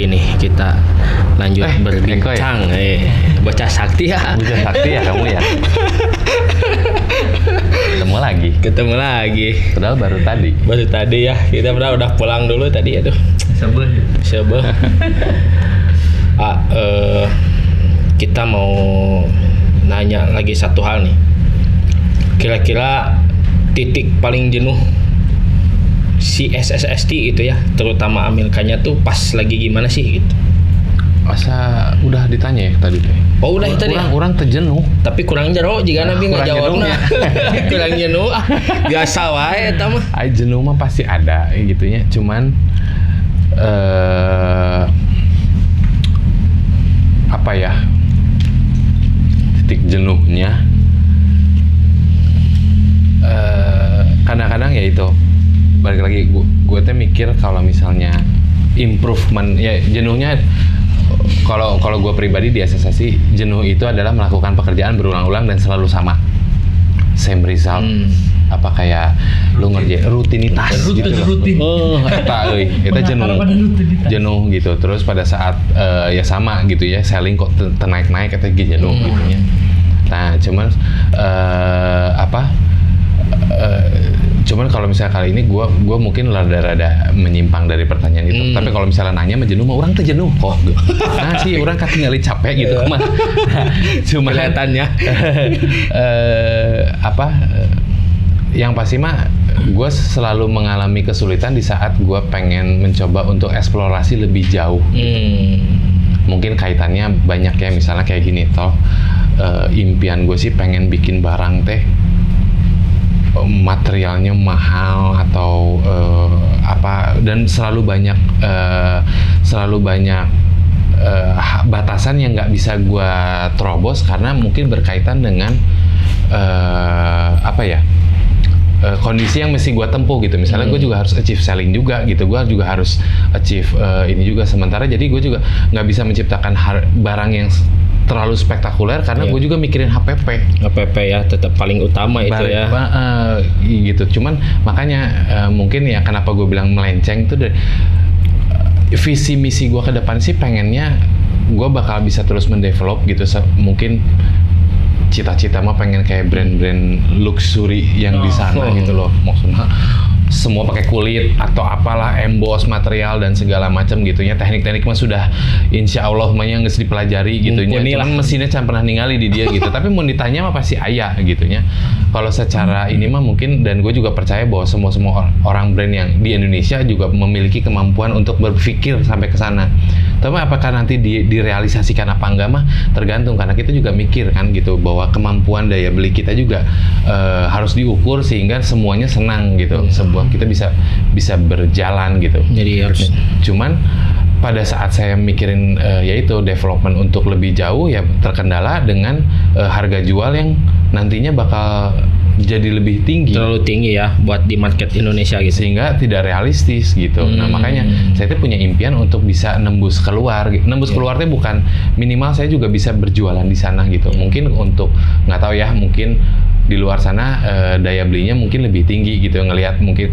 lagi nih kita lanjut berbincang. Bocah sakti ya. Bocah sakti ya kamu ya. Ketemu lagi. Padahal baru tadi ya. Kita udah pulang dulu tadi ya tuh. Sebel. Kita mau nanya lagi satu hal nih. Kira-kira titik paling jenuh si SSST gitu ya, terutama Amilkanya tuh pas lagi gimana sih gitu? Masa udah ditanya ya tadi teh? Oh udah tadi. Orang terjenuh. Tapi kurang jero jika nabi ngajawabna. Kurang jenuh. Biasa wae eta mah. Jenuh mah pasti ada gitunya. Cuman apa ya? Titik jenuhnya kadang-kadang ya itu balik lagi gue teh mikir kalau misalnya improvement ya jenuhnya kalau gue pribadi di SSSI jenuh itu adalah melakukan pekerjaan berulang-ulang dan selalu sama same result apa kayak lu ngerjain rutinitas gitu loh. Eta jenuh gitu. Terus pada saat ya sama gitu ya selling kok naik-naik eta jenuh gitu ya. Nah, cuman kalau misalnya kali ini gue mungkin rada menyimpang dari pertanyaan itu. Tapi kalau misalnya nanya mah jenuh mah orang teh jenuh kok. Nah sih orang katingali capek gitu mah. Cuma kelihatannya yang pasti mah gue selalu mengalami kesulitan di saat gue pengen mencoba untuk eksplorasi lebih jauh. Mungkin kaitannya banyak ya, misalnya kayak gini toh impian gue sih pengen bikin barang teh materialnya mahal atau dan selalu banyak batasan yang nggak bisa gue terobos karena mungkin berkaitan dengan kondisi yang mesti gue tempuh gitu. Misalnya gue juga harus achieve selling juga gitu, gue juga harus achieve ini juga. Sementara jadi gue juga nggak bisa menciptakan barang yang terlalu spektakuler karena gue juga mikirin HPP ya tetap paling utama itu ya. Gitu. Cuman makanya mungkin ya kenapa gue bilang melenceng itu dari visi misi gue ke depan sih pengennya gue bakal bisa terus mendevelop gitu. Mungkin cita-cita mah pengen kayak brand-brand luxury yang di sana gitu loh, maksudnya semua pakai kulit atau apalah emboss material dan segala macam gitunya. Teknik-teknik mah sudah insya Allah mah yang nggak dipelajari gitunya. Cuman mesinnya jangan pernah ningali di dia gitu. Tapi mau ditanya mah pasti aya gitunya. Kalau secara ini mah mungkin, dan gue juga percaya bahwa semua orang brand yang di Indonesia juga memiliki kemampuan untuk berpikir sampai ke sana. Tapi apakah nanti direalisasikan apa enggak mah tergantung, karena kita juga mikir kan gitu bahwa kemampuan daya beli kita juga harus diukur sehingga semuanya senang gitu. Kita bisa berjalan gitu. Jadi harus. Cuman pada saat saya mikirin yaitu development untuk lebih jauh ya terkendala dengan harga jual yang nantinya bakal jadi lebih tinggi. Terlalu tinggi ya buat di market Indonesia gitu. Sehingga tidak realistis gitu. Nah makanya saya tuh punya impian untuk bisa nembus keluar. Nembus keluarnya bukan minimal saya juga bisa berjualan di sana gitu. Mungkin untuk nggak tahu ya, mungkin di luar sana daya belinya mungkin lebih tinggi gitu. Ngelihat mungkin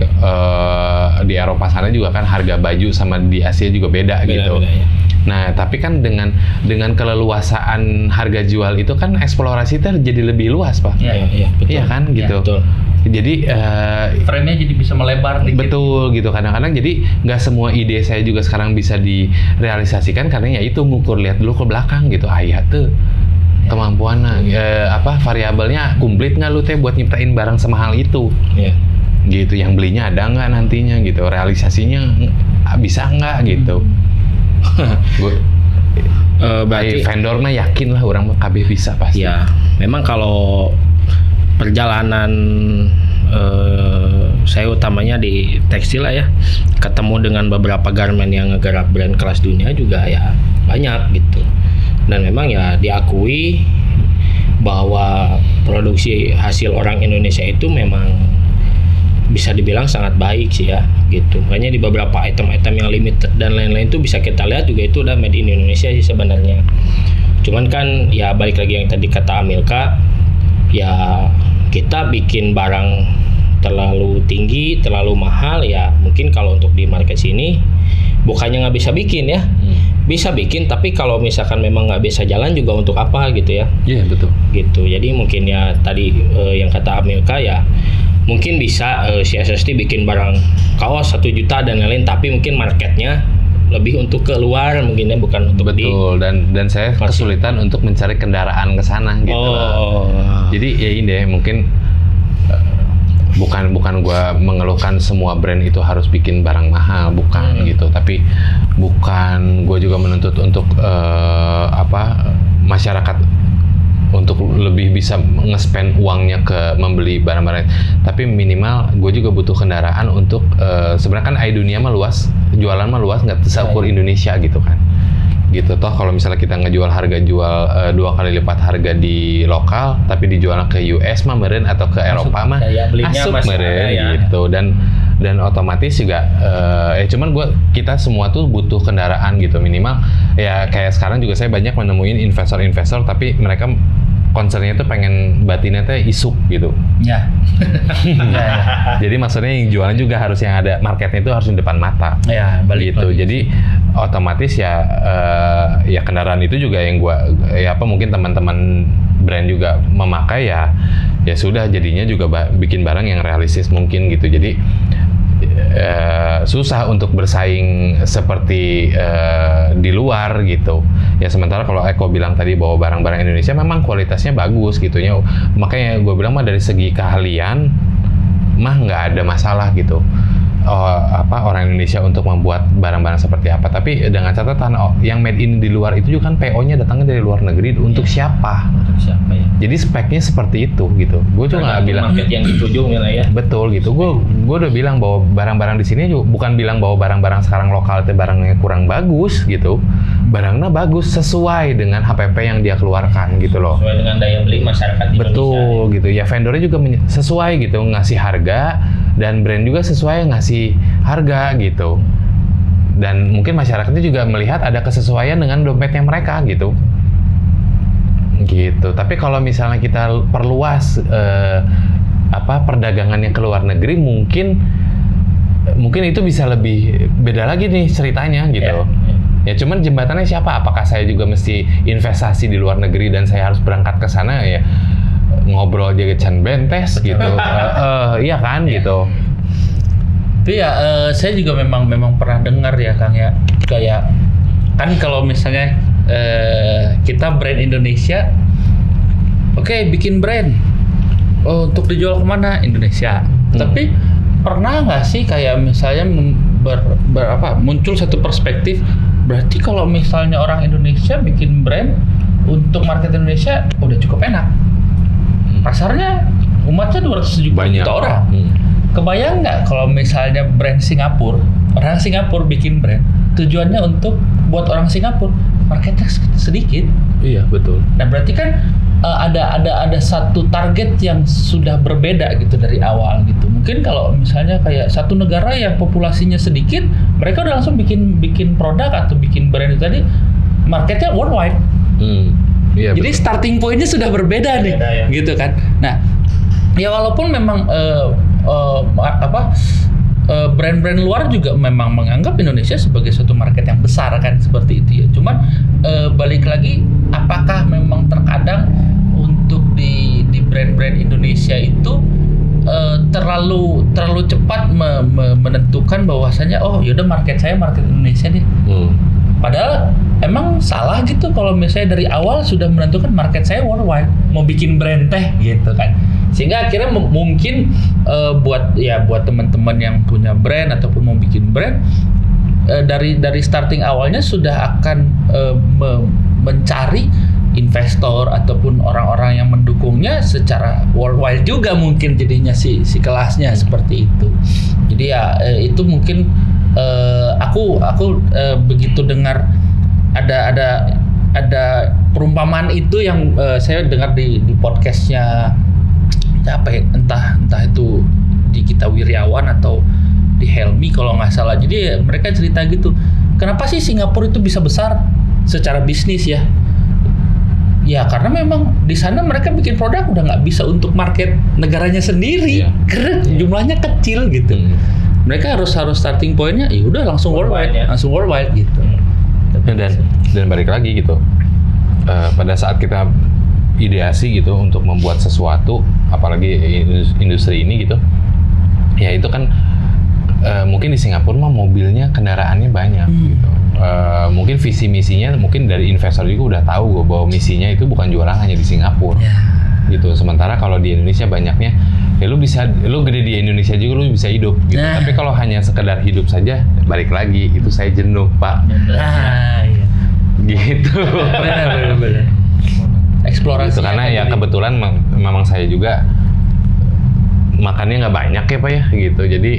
di Eropa sana juga kan harga baju sama di Asia juga beda gitu. Ya. Nah, tapi kan dengan keleluasaan harga jual itu kan eksplorasi jadi lebih luas, Pak. Iya, betul. Iya kan gitu. Ya, betul. Jadi frame-nya jadi bisa melebar dikit. Betul gitu. Kadang-kadang jadi nggak semua ide saya juga sekarang bisa direalisasikan karena ya itu ngukur lihat dulu ke belakang gitu. Ayah tuh kemampuannya variabelnya komplit nggak lu teh buat nyiptain barang semahal itu. Iya. Gitu, yang belinya ada nggak nantinya gitu, realisasinya bisa nggak gitu. Berarti vendor mah yakin lah orang mah kabeh bisa pasti. Ya, memang kalau perjalanan saya utamanya di tekstil lah ya, ketemu dengan beberapa garment yang ngegarap brand kelas dunia juga ya banyak gitu. Dan memang ya diakui bahwa produksi hasil orang Indonesia itu memang bisa dibilang sangat baik sih ya gitu. Makanya di beberapa item-item yang limited dan lain-lain itu bisa kita lihat juga itu udah made in Indonesia sih sebenarnya. Cuman kan ya balik lagi yang tadi kata Amilka, ya kita bikin barang terlalu tinggi, terlalu mahal ya mungkin kalau untuk di market sini bukannya nggak bisa bikin ya, bisa bikin, tapi kalau misalkan memang nggak bisa jalan juga untuk apa gitu ya. Iya betul. Gitu. Jadi mungkin ya tadi yang kata Amerika ya, mungkin bisa si SST bikin barang kaos 1 juta dan lain-lain, tapi mungkin marketnya lebih untuk keluar mungkin ya, bukan untuk betul. Dan saya kesulitan untuk mencari kendaraan ke sana gitu. Jadi ya ini deh, mungkin bukan gue mengeluhkan semua brand itu harus bikin barang mahal, bukan gitu, tapi bukan gue juga menuntut untuk masyarakat untuk lebih bisa nge-spend uangnya ke membeli barang-barang, tapi minimal gue juga butuh kendaraan untuk sebenarnya kan dunia mah luas, jualan mah luas, nggak seukur Indonesia gitu kan. Gitu toh kalau misalnya kita ngejual harga jual 2 kali lipat harga di lokal tapi dijual ke US mah meren atau ke Eropa mah asup meren ya. Gitu dan otomatis juga cuman kita semua tuh butuh kendaraan gitu minimal ya. Kayak sekarang juga saya banyak menemuin investor tapi mereka concernnya tuh pengen batinnya teh isuk gitu. Ya. Jadi maksudnya yang jualan juga harus yang ada marketnya itu harus di depan mata. Ya, balik gitu. Jadi otomatis ya kendaraan itu juga yang mungkin teman-teman brand juga memakai ya sudah jadinya juga bikin barang yang realistis mungkin gitu. Jadi susah untuk bersaing seperti di luar gitu. Ya sementara kalau Eko bilang tadi bahwa barang-barang Indonesia memang kualitasnya bagus gitu ya. Makanya gue bilang mah dari segi keahlian mah nggak ada masalah gitu. Orang Indonesia untuk membuat barang-barang seperti apa, tapi dengan catatan yang made in di luar itu juga kan PO-nya datangnya dari luar negeri untuk siapa? Untuk siapa ya? Jadi speknya seperti itu gitu. Gue juga nggak bilang market yang dituju ya. Betul gitu. Gue udah bilang bahwa barang-barang di sini juga bukan bilang bahwa barang-barang sekarang lokal itu barangnya kurang bagus gitu. Barangnya bagus sesuai dengan HPP yang dia keluarkan gitu loh. Sesuai dengan daya beli masyarakat Indonesia. Betul gitu. Ya vendornya juga sesuai gitu, ngasih harga, dan brand juga sesuai ngasih harga gitu. Dan mungkin masyarakatnya juga melihat ada kesesuaian dengan dompetnya mereka gitu. Gitu. Tapi kalau misalnya kita perluas perdagangannya ke luar negeri, mungkin itu bisa lebih beda lagi nih ceritanya gitu. Ya cuman jembatannya siapa? Apakah saya juga mesti investasi di luar negeri dan saya harus berangkat ke sana ya ngobrol aja can bentes gitu. Iya kan gitu. Tapi ya saya juga memang pernah dengar ya Kang ya, kayak kan kalau misalnya kita brand Indonesia, oke, bikin brand untuk dijual kemana? Indonesia. Tapi pernah nggak sih kayak misalnya muncul satu perspektif, berarti kalau misalnya orang Indonesia bikin brand untuk market Indonesia udah cukup enak. Pasarnya umatnya 270 juta orang. Kebayang nggak kalau misalnya brand Singapura, orang Singapura bikin brand, tujuannya untuk buat orang Singapura, marketnya sedikit. Iya betul. Nah berarti kan ada satu target yang sudah berbeda gitu dari awal gitu. Mungkin kalau misalnya kayak satu negara yang populasinya sedikit, mereka udah langsung bikin produk atau bikin brand itu tadi, marketnya worldwide. Iya, jadi betul. Starting point-nya sudah berbeda nih, ya. Gitu kan. Nah, ya walaupun memang brand-brand luar juga memang menganggap Indonesia sebagai suatu market yang besar kan seperti itu ya. Cuman balik lagi, apakah memang terkadang untuk di brand-brand Indonesia itu terlalu cepat menentukan bahwasanya yaudah market saya market Indonesia nih. Padahal emang salah gitu kalau misalnya dari awal sudah menentukan market saya worldwide, mau bikin brand teh gitu kan. Sehingga akhirnya mungkin buat teman-teman yang punya brand ataupun mau bikin brand dari starting awalnya sudah akan mencari investor ataupun orang-orang yang mendukungnya secara worldwide juga mungkin jadinya si kelasnya seperti itu. Jadi ya itu mungkin aku begitu dengar ada perumpamaan itu yang saya dengar di podcastnya apa ya, entah itu di Gita Wirjawan atau di Helmi kalau nggak salah. Jadi mereka cerita gitu, kenapa sih Singapura itu bisa besar secara bisnis ya? Ya karena memang di sana mereka bikin produk udah nggak bisa untuk market negaranya sendiri, karena jumlahnya kecil gitu. mereka harus starting pointnya ya udah langsung worldwide, Ya. langsung worldwide gitu. Dan balik lagi gitu, pada saat kita ideasi gitu untuk membuat sesuatu, apalagi industri ini gitu, ya itu kan mungkin di Singapura mah mobilnya, kendaraannya banyak gitu. Mungkin visi misinya mungkin dari investor juga udah tahu gue bahwa misinya itu bukan jualan hanya di Singapura. Ya. Gitu. Sementara kalau di Indonesia banyaknya ya lu gede di Indonesia juga lu bisa hidup gitu. Nah. Tapi kalau hanya sekedar hidup saja, balik lagi itu saya jenuh, Pak. Iya. Gitu. Benar. Eksplorasi. Gitu, karena ya kebetulan memang saya juga makannya nggak banyak ya Pak ya gitu. Jadi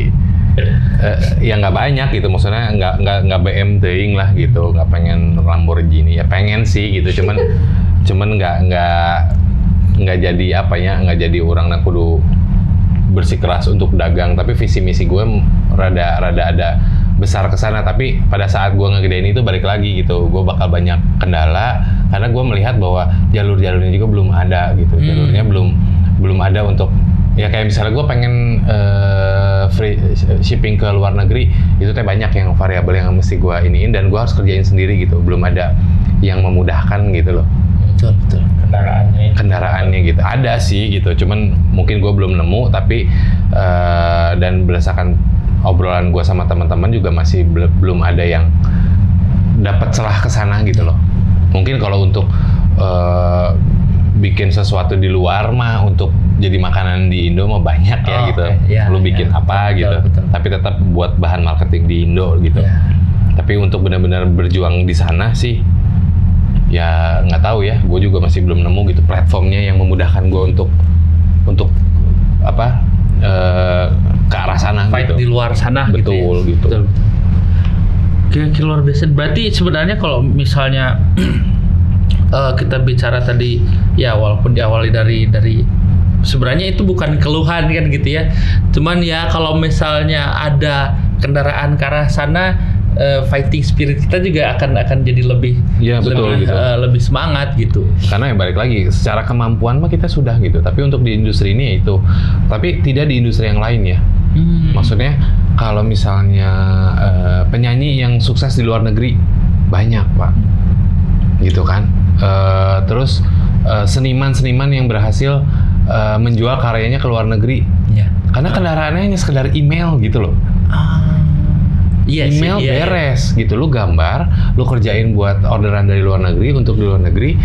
ya nggak banyak gitu, maksudnya nggak BM teing lah gitu, nggak pengen Lamborghini, ya pengen sih gitu, cuman nggak jadi apa ya, nggak jadi orang yang kudu bersikeras untuk dagang, tapi visi misi gue rada ada besar ke sana. Tapi pada saat gue ngegedein itu balik lagi gitu, gue bakal banyak kendala karena gue melihat bahwa jalurnya juga belum ada gitu, jalurnya belum ada untuk ya kayak misalnya gue pengen free shipping ke luar negeri, itu teh banyak yang variabel yang mesti gue iniin dan gue harus kerjain sendiri gitu, belum ada yang memudahkan gitu loh. Betul. Kendaraannya gitu ada sih gitu, cuman mungkin gue belum nemu. Tapi dan berdasarkan obrolan gue sama teman-teman juga masih belum ada yang dapat celah ke sana gitu loh. Mungkin kalau untuk bikin sesuatu di luar mah untuk jadi makanan di Indo mah banyak ya gitu. Ya, lu bikin apa betul, gitu, betul. tapi tetap buat bahan marketing di Indo gitu. Ya. Tapi untuk benar-benar berjuang di sana sih, ya nggak tahu ya. Gue juga masih belum nemu gitu platformnya yang memudahkan gue untuk apa ke arah sana. Fight gitu. di luar sana. Betul gitu. gitu. Betul. Oke, luar biasa. Berarti sebenarnya kalau misalnya kita bicara tadi ya, walaupun diawali dari sebenarnya itu bukan keluhan kan gitu ya. Cuman ya kalau misalnya ada kendaraan ke arah sana, fighting spirit kita juga akan jadi lebih Iya, betul, gitu. Lebih semangat gitu. Karena ya balik lagi, secara kemampuan mah kita sudah gitu. Tapi untuk di industri ini ya itu. Tapi tidak di industri yang lain ya. Maksudnya kalau misalnya penyanyi yang sukses di luar negeri banyak Pak, gitu kan. Terus seniman-seniman yang berhasil menjual karyanya ke luar negeri. Ya. Karena kendaraannya hanya sekedar email gitu loh. Iya Email sih, iya. beres gitu, lu gambar, lu kerjain buat orderan dari luar negeri untuk di luar negeri,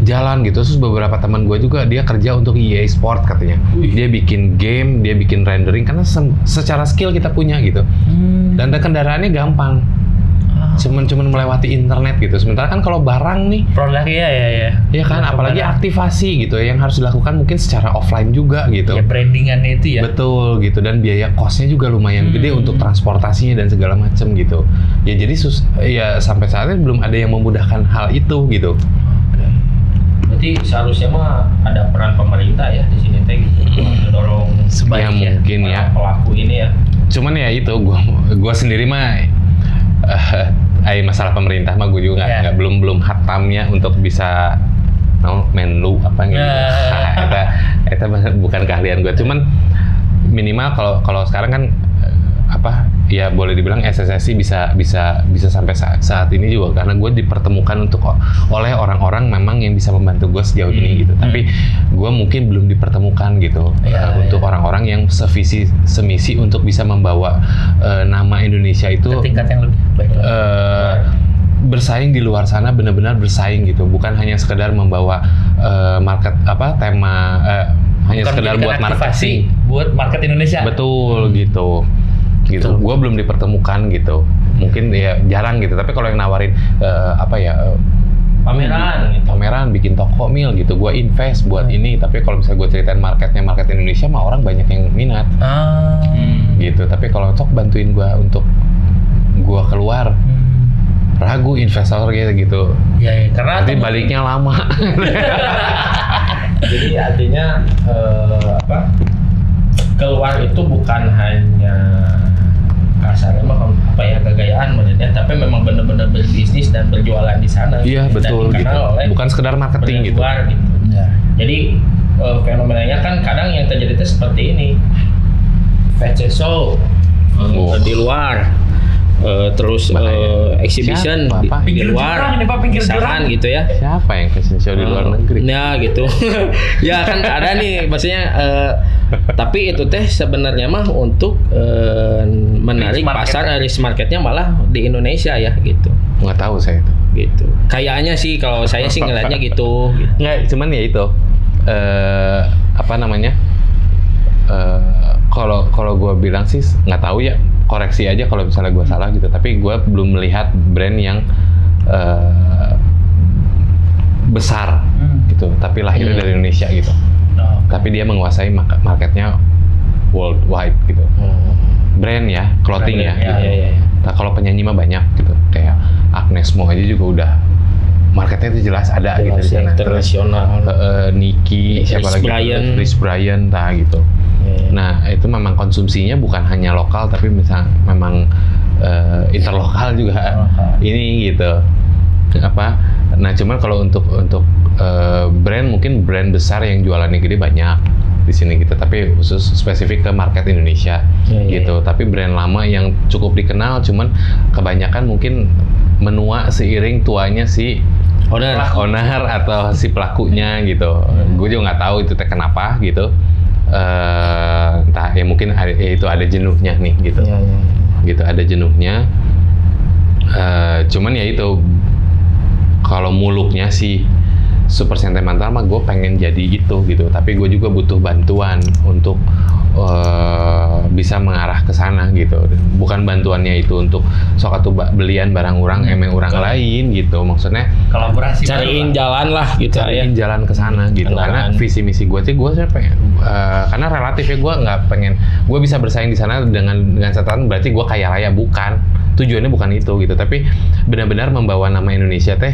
jalan gitu. Terus beberapa teman gue juga dia kerja untuk EA Sport katanya. Dia bikin game, dia bikin rendering karena secara skill kita punya gitu. Dan kendaraannya gampang. Cuman melewati internet gitu. Sementara kan kalau barang nih, Produknya ya. ya kan, apalagi aktivasi gitu yang harus dilakukan mungkin secara offline juga gitu. Ya brandingannya itu ya. Betul gitu, dan biaya kosnya juga lumayan gede untuk transportasinya dan segala macam gitu. Ya jadi ya sampai saat ini belum ada yang memudahkan hal itu gitu. Berarti seharusnya mah ada peran pemerintah ya di sini teh gitu, mendorong Ya mungkin ya. pelaku ini ya. Cuman ya itu gua sendiri mah masalah pemerintah mah gue juga nggak belum hatamnya untuk bisa menlu apa gitu. Itu bukan keahlian gue. Cuman minimal kalau sekarang kan apa ya boleh dibilang SSSI bisa sampai saat ini juga karena gue dipertemukan oleh orang-orang memang yang bisa membantu gue sejauh ini gitu. Tapi gue mungkin belum dipertemukan gitu untuk orang-orang yang semisi untuk bisa membawa nama Indonesia itu ke tingkat yang lebih baik. Bersaing di luar sana, benar-benar bersaing gitu, bukan hanya sekedar membawa tema hanya Bukan sekedar buat marketing, buat market Indonesia. betul gitu. Gue belum dipertemukan gitu, mungkin ya jarang gitu. Tapi kalau yang nawarin pameran bikin toko mil gitu, gue invest buat ini. Tapi kalau misalnya gue ceritain market Indonesia mah orang banyak yang minat gitu. Tapi kalau cok bantuin gue untuk gue keluar, ragu investor gitu. Ya, karena nanti baliknya lama. Jadi artinya keluar itu bukan hanya kasarnya mah kegayaan menurutnya, tapi memang benar-benar berbisnis dan berjualan di sana. Iya betul gitu. Bukan sekedar marketing gitu. Ya. Jadi fenomenanya kan kadang yang terjadi itu seperti ini. fashion show di luar. Terus exhibition Siapa, Pak? di luar, misalkan gitu ya. Siapa yang fashion show di luar negeri? Ya gitu. Ya kan ada nih, maksudnya. Tapi itu teh sebenarnya mah untuk menarik pasar, risk marketnya malah di Indonesia ya gitu. Nggak tahu saya itu. Gitu. Kayaknya sih kalau saya sih ngeliatnya gitu. Nggak, cuman ya itu apa namanya? Kalau gue bilang sih nggak tahu ya, koreksi aja kalau misalnya gue salah gitu. Tapi gue belum melihat brand yang besar gitu, tapi lahirnya dari Indonesia gitu. Tapi dia menguasai marketnya worldwide gitu. Brand ya, clothing ya. Gitu. Ya. Nah, kalau penyanyi mah banyak gitu, kayak Agnes Mo aja juga udah marketnya itu jelas ada gitu di sana. Internasional. Nicki, siapa lagi? Chris Bryan, gitu. Nah, itu memang konsumsinya bukan hanya lokal, tapi memang interlokal juga. Ini gitu. Apa? Nah, cuman kalau untuk brand, mungkin brand besar yang jualannya gede banyak di sini gitu, tapi khusus spesifik ke market Indonesia gitu. Tapi brand lama yang cukup dikenal, cuman kebanyakan mungkin menua seiring tuanya si owner atau si pelakunya gitu. Gue juga nggak tahu itu teh kenapa gitu. Entah ya, mungkin itu ada jenuhnya nih gitu. Gitu ada jenuhnya. Cuman ya itu, kalau muluknya sih super sentimental mah gue pengen jadi itu gitu, tapi gue juga butuh bantuan untuk bisa mengarah ke sana gitu. Bukan bantuannya itu untuk sok atuh belian barang orang emang orang lain gitu, maksudnya kolaborasi, cariin jalan lah gitu, cariin jalan ke sana gitu. Karena visi misi gue pengen karena relatif ya, gue nggak pengen gue bisa bersaing di sana dengan catatan berarti gue kaya raya, bukan. Tujuannya bukan itu gitu, tapi benar-benar membawa nama Indonesia teh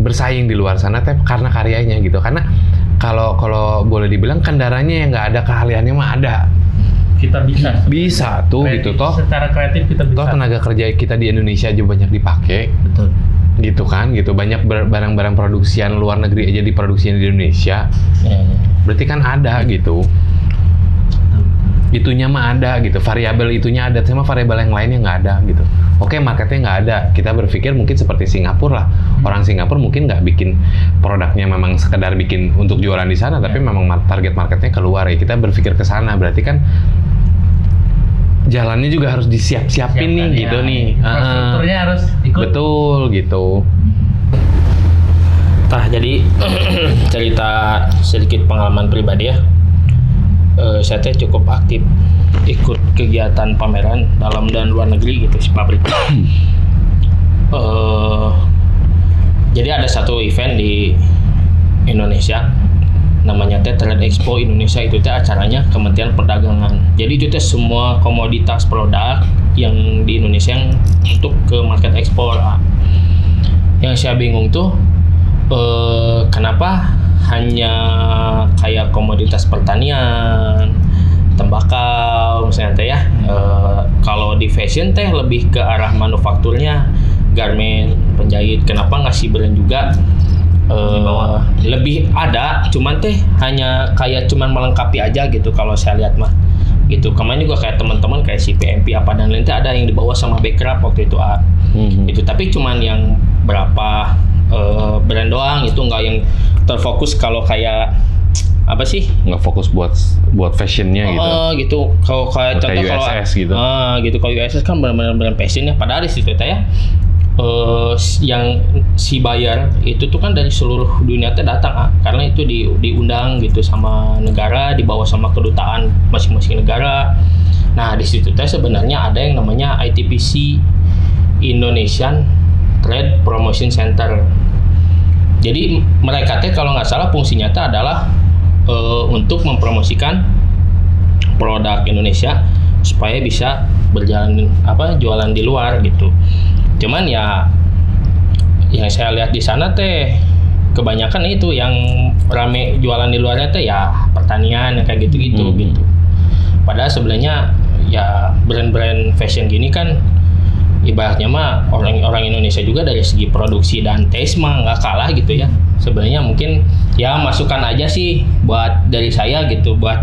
bersaing di luar sana teh karena karyanya gitu. Karena kalau boleh dibilang kendaranya yang nggak ada keahliannya mah ada. Kita bisa tuh kreatif, gitu toh. Secara kreatif kita bisa. Toh tenaga kerja kita di Indonesia aja banyak dipakai. Betul. Gitu kan, gitu. Banyak barang-barang produksian luar negeri aja diproduksiin di Indonesia. Berarti kan ada gitu. Itunya mah ada gitu, variabel itunya ada, sama variabel yang lainnya nggak ada gitu. Oke, marketnya nggak ada, kita berpikir mungkin seperti Singapura lah. Orang Singapura mungkin nggak bikin produknya memang sekedar bikin untuk jualan di sana, tapi memang target marketnya keluar ya. Kita berpikir ke sana, berarti kan jalannya juga harus disiapin nih gitu nih. Infrastrukturnya harus ikut. Betul gitu. Jadi cerita sedikit pengalaman pribadi ya. Saya teh cukup aktif ikut kegiatan pameran dalam dan luar negeri gitu, si pabrik. Jadi ada satu event di Indonesia namanya teh Trade Expo Indonesia, itu teh acaranya Kementerian Perdagangan. Jadi itu teh semua komoditas produk yang di Indonesia yang untuk ke market ekspor. Yang saya bingung tuh kenapa hanya kayak komoditas pertanian, tembakau misalnya teh ya. Kalau di fashion teh lebih ke arah manufakturnya, garment, penjahit. Kenapa nggak sih brand juga lebih ada, cuman teh hanya kayak cuman melengkapi aja gitu kalau saya lihat mah. Gitu. Kemarin juga kayak teman-teman kayak si PMP apa dan lain teh ada yang dibawa sama Backcraft waktu itu. Itu tapi cuman yang berapa brand doang, itu nggak yang terfokus. Kalau kayak apa sih, nggak fokus buat fashionnya gitu. Gitu kalau kayak contoh kalau USS gitu. Gitu kalau USS kan benar-benar brand fashionnya. Padahal di situ ya yang si bayar itu tuh kan dari seluruh dunia teh datang karena itu diundang gitu sama negara, dibawa sama kedutaan masing-masing negara. Nah di situ teh sebenarnya ada yang namanya ITPC, Indonesian Trade Promotion Center. Jadi mereka teh kalau nggak salah fungsinya teh adalah untuk mempromosikan produk Indonesia supaya bisa berjalan jualan di luar gitu. Cuman ya yang saya lihat di sana teh kebanyakan itu yang rame jualan di luarnya teh ya pertanian kayak gitu-gitu gitu. Padahal sebenarnya ya brand-brand fashion gini kan ibaratnya mah orang Indonesia juga dari segi produksi dan taste mah nggak kalah gitu ya. Sebenarnya mungkin ya masukan aja sih buat dari saya gitu, buat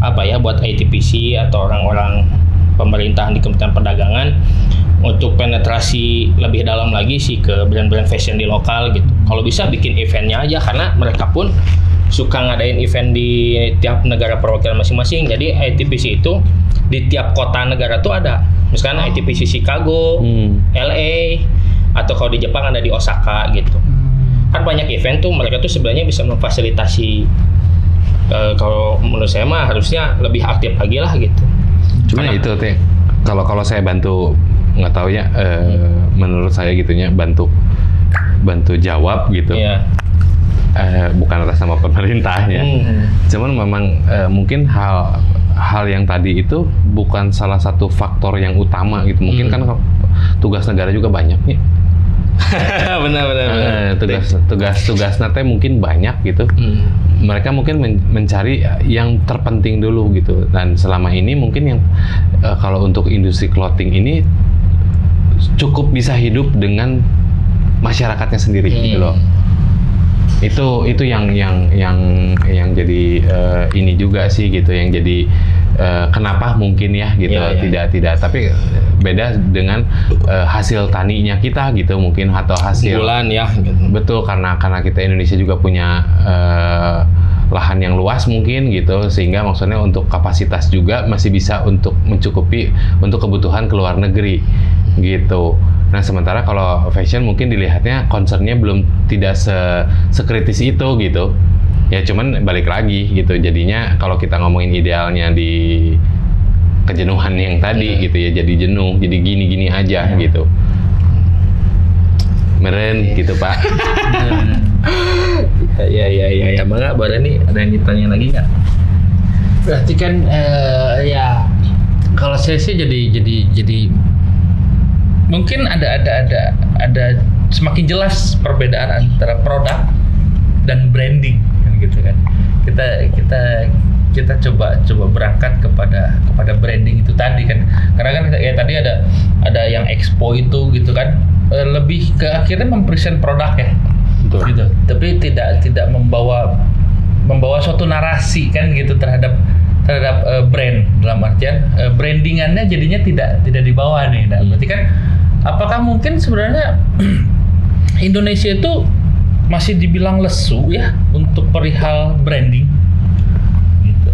apa ya, buat ITPC atau orang-orang pemerintahan di Kementerian Perdagangan untuk penetrasi lebih dalam lagi sih ke brand-brand fashion di lokal gitu. Kalau bisa bikin eventnya aja, karena mereka pun suka ngadain event di tiap negara perwakilan masing-masing. Jadi ITPC itu di tiap kota negara tuh ada. Misalkan ITPC Chicago, LA, atau kalau di Jepang ada di Osaka gitu. Kan banyak event tuh, mereka tuh sebenarnya bisa memfasilitasi. Kalau menurut saya mah harusnya lebih aktif lagi lah gitu. Cuma itu teh, kalau saya bantu, nggak tahu ya, menurut saya gitunya bantu jawab gitu. Iya. Bukan atas nama pemerintahnya. Cuman memang mungkin hal yang tadi itu bukan salah satu faktor yang utama gitu. Mungkin kan tugas negara juga banyak nih. Benar. Tugas nanti mungkin banyak gitu. Mereka mungkin mencari yang terpenting dulu gitu. Dan selama ini mungkin yang kalau untuk industri clothing ini cukup bisa hidup dengan masyarakatnya sendiri gitu loh. Itu yang jadi ini juga sih gitu, yang jadi kenapa mungkin ya gitu. Tidak tapi beda dengan hasil taninya kita gitu mungkin, atau hasil bulan ya gitu. Betul, karena kita Indonesia juga punya lahan yang luas mungkin gitu, sehingga maksudnya untuk kapasitas juga masih bisa untuk mencukupi untuk kebutuhan ke luar negeri gitu. Nah, sementara kalau fashion mungkin dilihatnya concernnya belum tidak sekritis itu gitu. Ya cuman balik lagi gitu. Jadinya kalau kita ngomongin idealnya di kejenuhan yang tadi gitu ya, jadi jenuh, jadi gini-gini aja gitu. Meren gitu, Pak. Ya, Bang, boleh nih, ada yang ditanya lagi nggak? Berarti kan ya kalau saya sih jadi mungkin ada semakin jelas perbedaan antara produk dan branding kan gitu kan. Kita coba berangkat kepada branding itu tadi kan. Karena kan ya tadi ada yang expo itu gitu kan, lebih ke akhirnya mempresent produk ya. Betul. Gitu. Tapi tidak membawa suatu narasi kan gitu terhadap brand, dalam artian brandingannya jadinya tidak dibawa nih. Nah, berarti kan apakah mungkin sebenarnya Indonesia itu masih dibilang lesu ya untuk perihal branding? Gitu.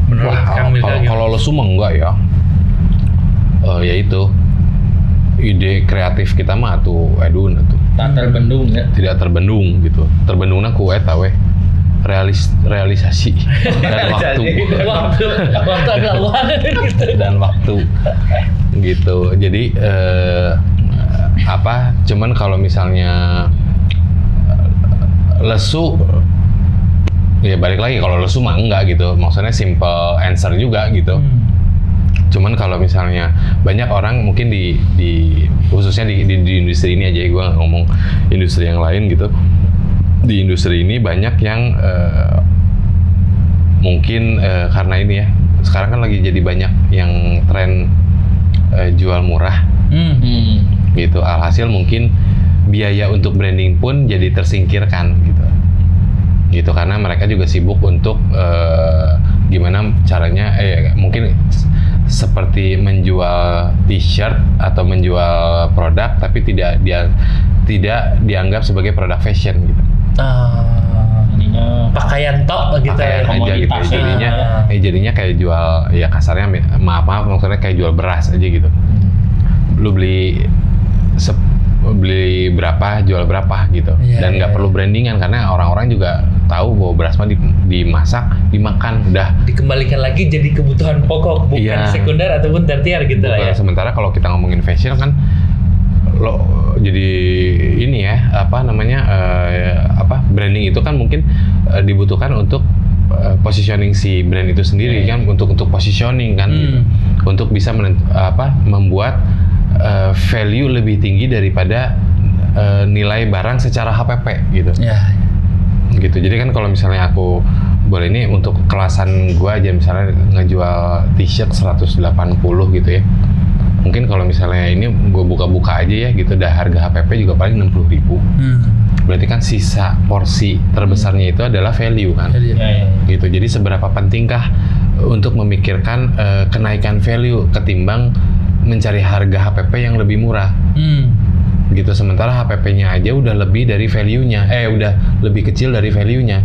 Menurut Kang Milka kalau lesu mah enggak ya. Ya itu ide kreatif kita mah tuh edun tuh. Tak terbendung ya. Tidak terbendung gitu. Terbendungna ku eta we. Realisasi dan waktu agak luang gitu. Dan waktu gitu. Jadi cuman kalau misalnya lesu, ya balik lagi, kalau lesu mah enggak gitu, maksudnya simple answer juga gitu. Cuman kalau misalnya banyak orang mungkin di khususnya di industri ini aja, gue nggak ngomong industri yang lain gitu. Di industri ini banyak yang mungkin karena ini ya, sekarang kan lagi jadi banyak yang tren jual murah gitu. Alhasil mungkin biaya untuk branding pun jadi tersingkirkan gitu karena mereka juga sibuk untuk gimana caranya mungkin seperti menjual t-shirt atau menjual produk tapi tidak dianggap sebagai produk fashion gitu. Pakaian tok gitu ya, aja gitu. Jadinya kayak jual, ya kasarnya maaf maksudnya kayak jual beras aja gitu. Lu beli berapa, jual berapa gitu. Dan nggak perlu brandingan karena orang-orang juga tahu bahwa beras mah dimasak, dimakan, udah. Dikembalikan lagi jadi kebutuhan pokok, bukan sekunder ataupun tertiar gitu lah ya. Sementara kalau kita ngomongin fashion kan jadi ini ya, branding itu kan mungkin dibutuhkan untuk positioning si brand itu sendiri kan, untuk positioning kan gitu. Untuk bisa membuat value lebih tinggi daripada nilai barang secara HPP gitu. Gitu. Jadi kan kalau misalnya aku boleh ini untuk kelasan gua aja, misalnya ngejual t-shirt 180 gitu ya. Mungkin kalau misalnya ini gue buka-buka aja ya gitu, dah harga HPP juga paling 60.000. berarti kan sisa porsi terbesarnya itu adalah value kan. Ya. Gitu. Jadi seberapa pentingkah untuk memikirkan kenaikan value ketimbang mencari harga HPP yang lebih murah. Gitu, sementara HPP-nya aja udah lebih dari value-nya. Udah lebih kecil dari value-nya.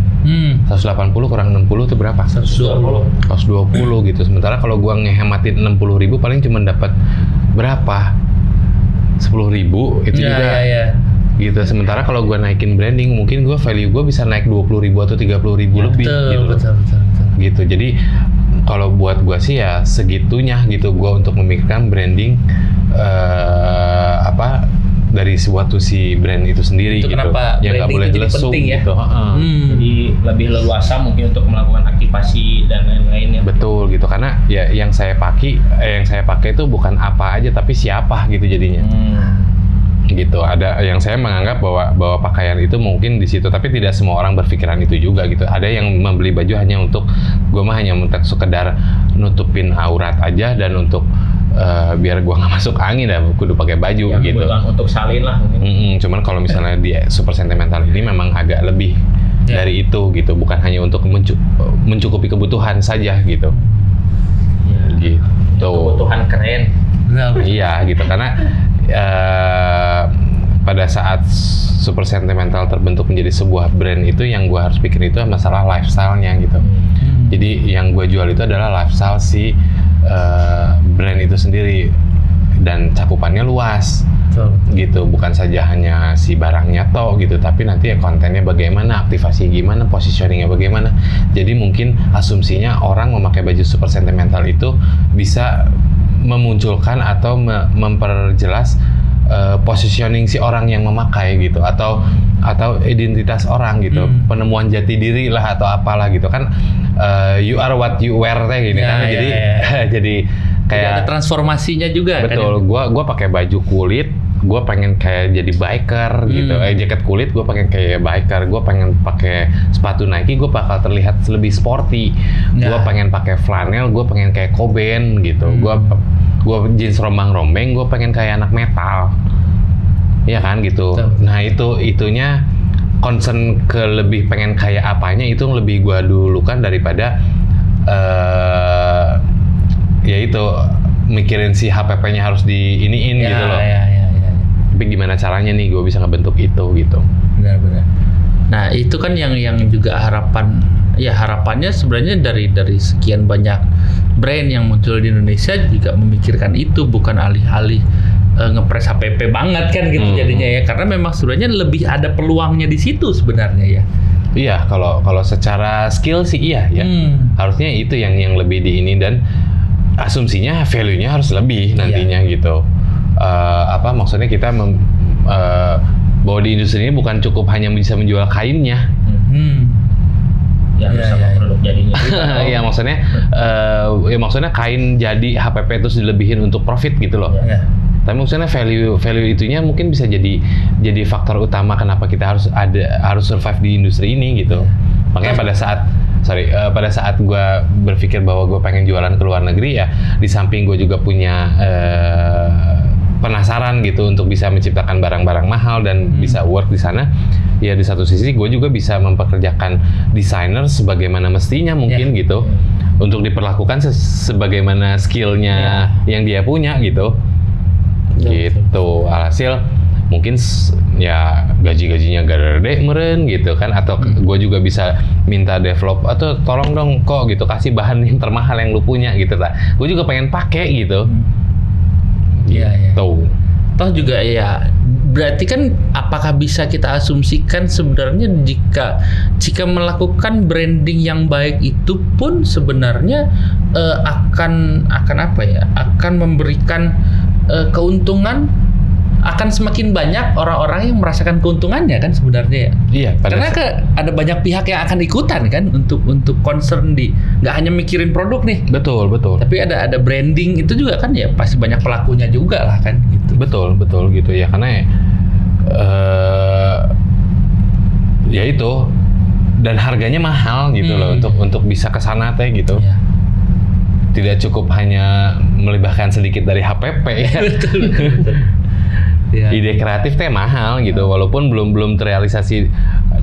180 kurang 60 itu berapa? 120. 120 gitu. Sementara kalau gua ngehematin 60.000 paling cuma dapat berapa? 10.000 itu juga. Ya. Gitu. Sementara kalau gua naikin branding, mungkin gua value gua bisa naik 20.000 atau 30.000 lebih gitu. Betul. Gitu. Jadi kalau buat gua sih ya segitunya gitu gua untuk memikirkan branding dari suatu si brand itu sendiri itu gitu. Kenapa Ya nggak boleh branding itu jadi lesu penting ya? gitu. Jadi lebih leluasa mungkin untuk melakukan aktivasi dan lain-lain ya. Betul gitu, karena ya yang saya pakai itu bukan apa aja tapi siapa gitu jadinya. Gitu. Ada yang saya menganggap bahwa pakaian itu mungkin di situ, tapi tidak semua orang berpikiran itu juga gitu. Ada yang membeli baju hanya untuk hanya untuk sekedar nutupin aurat aja dan untuk biar gua nggak masuk angin dah kudu pakai baju Yang gitu. kebutuhan untuk salin lah mungkin. Cuman kalau misalnya di super sentimental ini memang agak lebih dari itu gitu, bukan hanya untuk mencukupi kebutuhan saja gitu. Gitu. Kebutuhan keren. Iya gitu, karena pada saat super sentimental terbentuk menjadi sebuah brand itu yang gue harus pikir itu masalah lifestyle-nya gitu. Jadi yang gue jual itu adalah lifestyle si brand itu sendiri dan cakupannya luas. Gitu, bukan saja hanya si barangnya toh gitu, tapi nanti ya kontennya bagaimana, aktivasi gimana, positioningnya bagaimana. Jadi mungkin asumsinya orang memakai baju super sentimental itu bisa memunculkan atau memperjelas positioning si orang yang memakai gitu, atau identitas orang gitu, penemuan jati diri lah atau apalah gitu kan. You are what you wear gini kan. Jadi jadi kayak ada transformasinya juga. Betul, kan? gua pakai baju kulit, gue pengen kayak jadi biker gitu. Jaket kulit gue pengen kayak biker. Gue pengen pakai sepatu Nike, gue bakal terlihat lebih sporty. Gue pengen pakai flanel, gue pengen kayak Cobain gitu. Gue jeans rombang-rombeng, gue pengen kayak anak metal. Iya kan gitu. Nah itunya concern ke lebih pengen kayak apanya itu lebih gue dulukan daripada ya itu mikirin si HPP-nya harus di iniin gitu loh. Tapi gimana caranya nih gue bisa ngebentuk itu gitu. Benar. Nah itu kan yang juga harapannya sebenarnya dari sekian banyak brand yang muncul di Indonesia juga memikirkan itu, bukan alih-alih ngepres HPP banget kan gitu jadinya ya, karena memang sebenarnya lebih ada peluangnya di situ sebenarnya ya. Iya, kalau secara skill sih iya ya. Harusnya itu yang lebih di ini, dan asumsinya value-nya harus lebih nantinya gitu. Maksudnya kita bahwa di industri ini bukan cukup hanya bisa menjual kainnya. Ya, sama produk jadinya juga. Iya, maksudnya kain jadi HPP terus dilebihin untuk profit gitu loh. Tapi maksudnya value itunya mungkin bisa jadi faktor utama kenapa kita harus survive di industri ini gitu. Makanya pada saat gue berpikir bahwa gue pengen jualan ke luar negeri, ya di samping gue juga punya penasaran gitu untuk bisa menciptakan barang-barang mahal dan bisa work di sana. Ya di satu sisi gue juga bisa mempekerjakan desainer sebagaimana mestinya mungkin gitu, untuk diperlakukan sebagaimana skillnya yang dia punya gitu. Gitu. Alhasil mungkin ya gaji-gajinya gede meren gitu kan, atau gue juga bisa minta develop atau tolong dong kok gitu kasih bahan yang termahal yang lu punya gitu lah. Gue juga pengen pakai gitu. Gitu. Toh juga ya berarti kan apakah bisa kita asumsikan sebenarnya jika melakukan branding yang baik itu pun sebenarnya akan memberikan keuntungan, akan semakin banyak orang-orang yang merasakan keuntungannya kan sebenarnya ya. Iya. Karena ada banyak pihak yang akan ikutan kan untuk concern nggak hanya mikirin produk nih. Betul. Tapi ada branding itu juga kan ya pasti banyak pelakunya juga lah kan gitu. Betul gitu ya, karena ya itu, dan harganya mahal gitu loh untuk bisa kesana teh gitu. Tidak cukup hanya melibatkan sedikit dari HPP. Betul. Iya. Ide kreatif teh mahal gitu, walaupun belum terrealisasi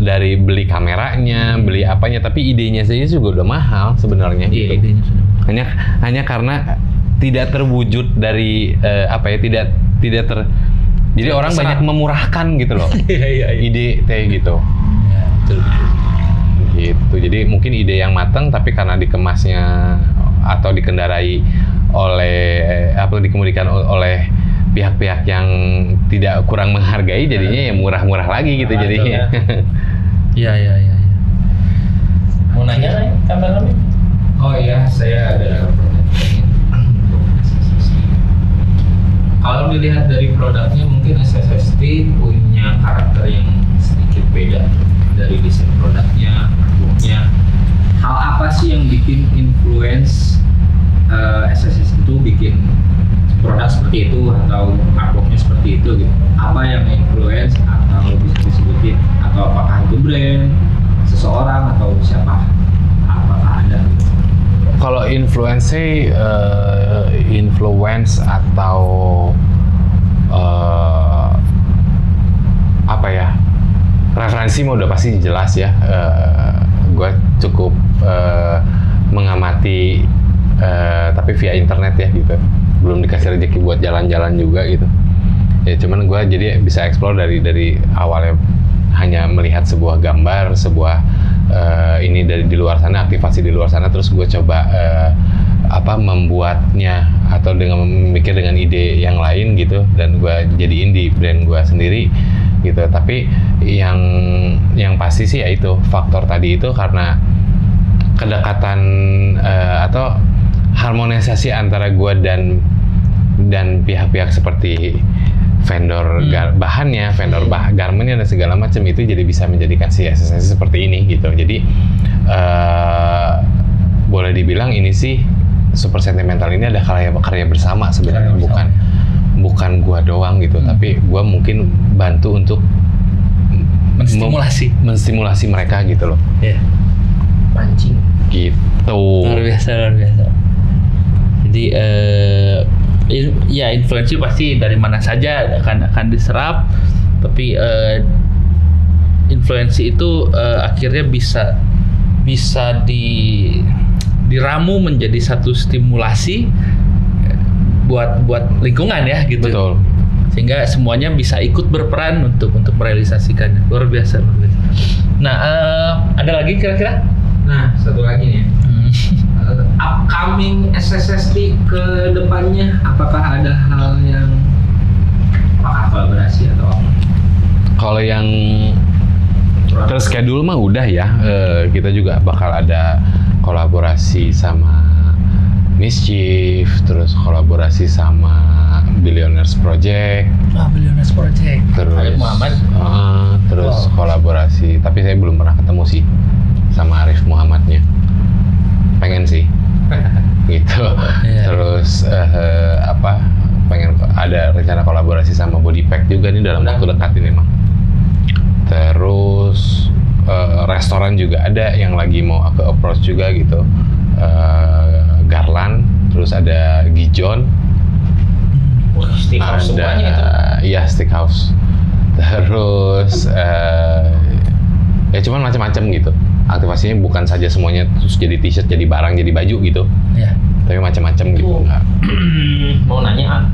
dari beli kameranya, beli apanya, tapi idenya saja juga udah mahal sebenarnya. Iya, gitu. idenya sudah. Hanya karena tidak terwujud dari jadi orang banyak memurahkan gitu loh. Iya. Ide kayak gitu. Ya, betul. Gitu. Jadi mungkin ide yang matang tapi karena dikemasnya atau dikendarai dikemudikan oleh pihak-pihak yang tidak kurang menghargai, jadinya ya murah-murah lagi gitu jadinya. Iya. Mau nanya nih, kameramen? Oh iya, saya ada pertanyaan. Kalau dilihat dari produknya, mungkin SSST punya karakter yang sedikit beda dari desain produknya, artworknya. Hal apa sih yang bikin influence SSST itu bikin produk seperti itu atau artworknya seperti itu gitu? Apa yang influence atau bisa disebutin? Atau apakah itu brand, seseorang atau siapa? Apakah ada? Kalau influence atau referensi mah udah pasti jelas ya. Gue cukup mengamati tapi via internet ya gitu. Belum dikasih rezeki buat jalan-jalan juga gitu. Ya cuman gue jadi bisa explore dari awalnya hanya melihat sebuah gambar, sebuah ini dari di luar sana, aktivasi di luar sana, terus gue coba membuatnya atau dengan memikir dengan ide yang lain gitu, dan gue jadiin di brand gue sendiri gitu. Tapi yang pasti sih ya itu faktor tadi itu, karena kedekatan atau harmonisasi antara gue dan pihak-pihak seperti vendor bahannya, vendor garmentnya dan segala macam, itu jadi bisa menjadikan si SSST seperti ini gitu. Jadi boleh dibilang ini sih Super Sentimental ini ada karya bersama sebenarnya, bukan gua doang gitu, tapi gua mungkin bantu untuk menstimulasi mereka gitu loh. Iya. Pancing. Gitu. Luar biasa. Jadi ya influensi pasti dari mana saja akan diserap, tapi influensi itu akhirnya bisa diramu menjadi satu stimulasi buat lingkungan ya gitu. Betul. Sehingga semuanya bisa ikut berperan untuk merealisasikannya. Luar biasa. Nah, ada lagi kira-kira? Nah, satu lagi nih. Upcoming SSST ke depannya, apakah ada hal yang kolaborasi atau apa? Kalau yang terschedule mah udah ya, kita juga bakal ada kolaborasi sama Mischief, terus kolaborasi sama Billionaires Project. Billionaires Project. Terus Arif Muhammad. Terus kolaborasi, tapi saya belum pernah ketemu sih sama Arif Muhammadnya. Pengen sih. Gitu. Iya. Terus pengen ada rencana kolaborasi sama Bodypack juga nih dalam waktu dekat ini emang. Terus restoran juga ada yang lagi mau aku approach juga gitu. Garland, terus ada Gijon, Steakhouse semuanya itu. Iya, Steakhouse. Terus ya cuman macam-macam gitu. Aktivasinya bukan saja semuanya terus jadi t-shirt, jadi barang, jadi baju gitu. Ya. Tapi macam-macam gitu. Mau nanya,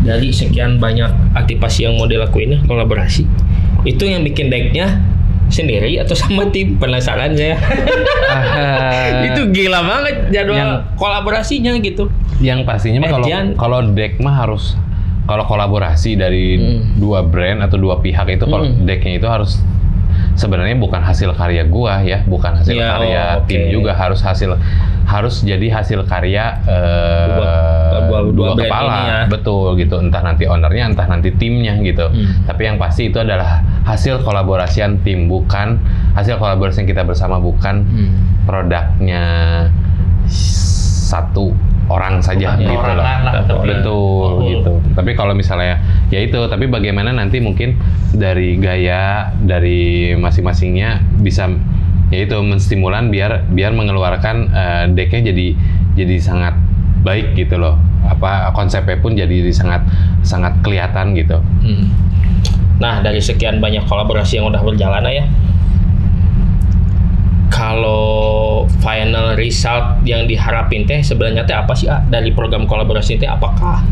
dari sekian banyak aktivasi yang mau dilakuin kolaborasi, itu yang bikin decknya sendiri atau sama tim? Penasaran saya. Itu gila banget jadwal kolaborasinya gitu. Yang pastinya mah kalau deck mah harus, kalau kolaborasi dari dua brand atau dua pihak itu, kalau decknya itu harus sebenarnya bukan hasil karya gua ya, bukan hasil karya tim juga, harus jadi hasil karya dua kepala ya. Betul gitu, entah nanti ownernya, entah nanti timnya gitu. Tapi yang pasti itu adalah hasil kolaborasian tim, bukan hasil kolaborasi yang kita bersama, bukan produknya satu orang saja gitu loh. Betul gitu. Tapi kalau misalnya ya itu, tapi bagaimana nanti mungkin dari gaya dari masing-masingnya bisa ya itu menstimulan biar mengeluarkan decknya jadi sangat baik gitu loh. konsepnya pun jadi sangat sangat kelihatan gitu. Nah, dari sekian banyak kolaborasi yang udah berjalan ya, kalau final result yang diharapin teh sebenarnya teh apa sih dari program kolaborasi teh? Apakah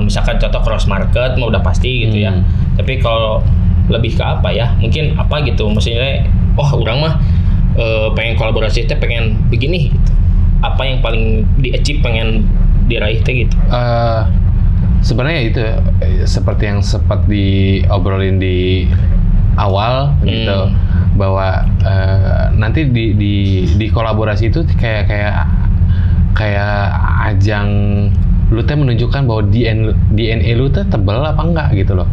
misalkan contoh cross market udah pasti gitu ya. Tapi kalau lebih ke apa ya? Mungkin apa gitu? Maksudnya orang mah pengen kolaborasi teh pengen begini gitu. Apa yang paling di-achieve pengen diraih teh gitu? Sebenarnya itu seperti yang sempat diobrolin di awal gitu, bahwa nanti di kolaborasi itu kayak ajang lu teh menunjukkan bahwa DNA lu teh tebel apa enggak gitu loh.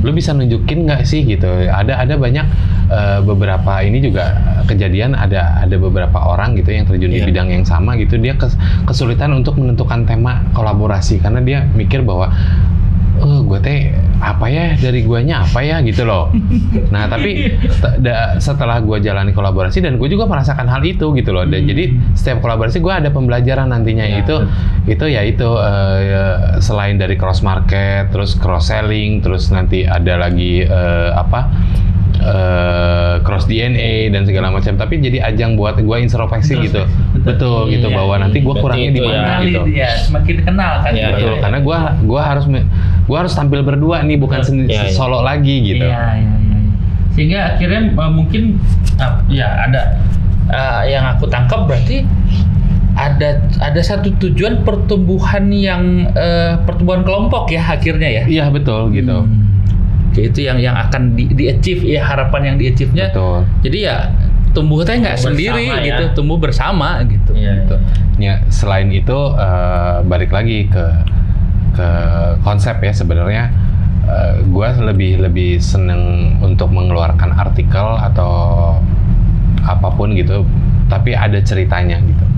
Lu bisa nunjukin nggak sih gitu? Ada banyak beberapa ini juga kejadian, ada beberapa orang gitu yang terjun di bidang yang sama gitu, dia kesulitan untuk menentukan tema kolaborasi karena dia mikir bahwa gue teh apa ya, dari guanya apa ya gitu loh. Nah tapi setelah gue jalani kolaborasi dan gue juga merasakan hal itu gitu loh. Dan jadi setiap kolaborasi gue ada pembelajaran nantinya selain dari cross market, terus cross selling, terus nanti ada lagi cross DNA dan segala macam. Tapi jadi ajang buat gue introspeksi gitu. Betul gitu, bahwa nanti gue kurangnya di mana gitu. Semakin kenal kan. Betul, karena gue harus tampil berdua nih, bukan solo lagi gitu. Sehingga akhirnya mungkin ada yang aku tangkap berarti ada satu tujuan pertumbuhan yang pertumbuhan kelompok ya akhirnya ya. Iya betul gitu. Itu yang akan di-achieve ya, harapan yang di-achieve-nya. Betul. Jadi ya tumbuh teh nggak sendiri gitu, tumbuh bersama gitu. Gitu. Ya, selain itu balik lagi ke konsep ya, sebenarnya gue lebih seneng untuk mengeluarkan artikel atau apapun gitu, tapi ada ceritanya gitu.